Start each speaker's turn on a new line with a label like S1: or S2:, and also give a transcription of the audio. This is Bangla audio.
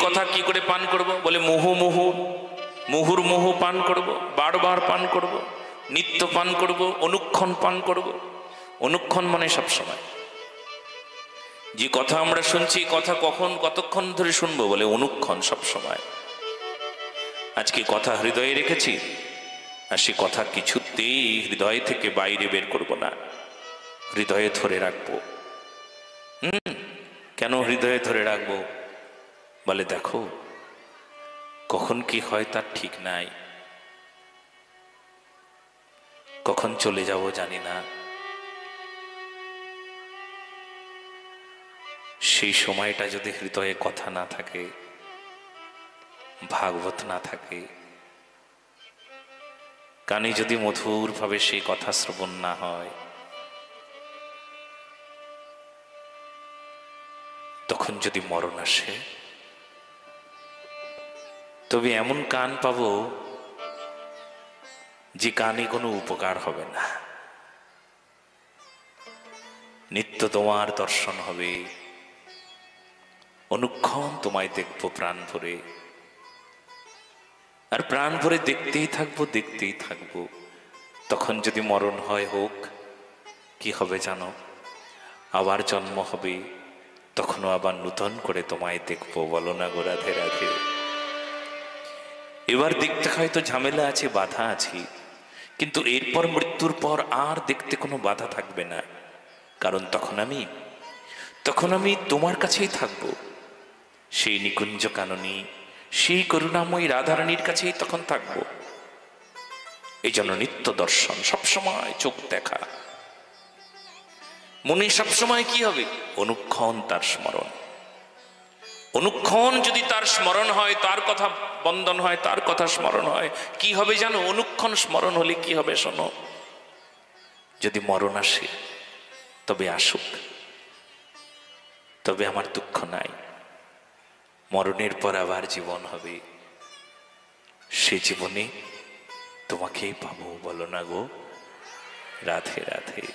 S1: কথা কি করে পান করব? বলে মুহুর্মুহু পান করব, বারবার পান করব, নিত্য পান করব, অনুক্ষণ পান করব। অনুক্ষণ মানে সবসময়। যে কথা আমরা শুনছি, কথা কখন কতক্ষণ ধরে শুনবো? বলে অনুক্ষণ, সবসময়। আজকে কথা হৃদয়ে রেখেছি, আর সে কথা কিছুতেই হৃদয় থেকে বাইরে বের করব না, হৃদয়ে ধরে রাখবো। কেন হৃদয়ে ধরে রাখবো? বলে দেখো, কখন কি হয় তার ঠিক নাই, কখন চলে যাব জানি না। সেই সময়টা যদি হৃদয়ে কথা না থাকে, ভাগবত না থাকে, কানে যদি মধুর ভাবে সেই কথা শ্রবণ না হয়, তখন যদি মরণ আসে, তবে এমন কান পাবো যে কানে কোনো উপকার হবে না। নিত্য তোমার দর্শন হবে, অনুক্ষণ তোমায় দেখবো প্রাণ ভরে, আর প্রাণ ভরে দেখতেই থাকবো, দেখতেই থাকবো। তখন যদি মরণ হয়, হোক, কি হবে জানো? আবার জন্ম হবে, তখনও আবার নূতন করে তোমায় দেখবো। বলো না গো রাধে রাধে। এবার দেখতে হয়তো ঝামেলা আছে, বাধা আছে, কিন্তু এরপর মৃত্যুর পর আর দেখতে কোনো বাধা থাকবে না। কারণ তখন আমি তোমার কাছেই থাকবো, সেই নিকুঞ্জ কাননী, সেই করুণাময়ী রাধারানীর কাছেই তখন থাকবো। এই জন্য নিত্য দর্শন, সবসময় চোখ দেখা, মনে সবসময় কি হবে? অনুক্ষণ তার স্মরণ। অনুক্ষণ যদি তার স্মরণ হয়, তার কথা বন্দন হয়, তার কথা স্মরণ হয়, কি হবে জানো? অনুক্ষণ স্মরণ হলে কি হবে শোনো? যদি মরণ আসে, তবে আসুক, তবে আমার দুঃখ নাই। মরণের পর আবার জীবন হবে, সে জীবনে তোমাকেই পাবো। বলো না গো রাধে রাধে।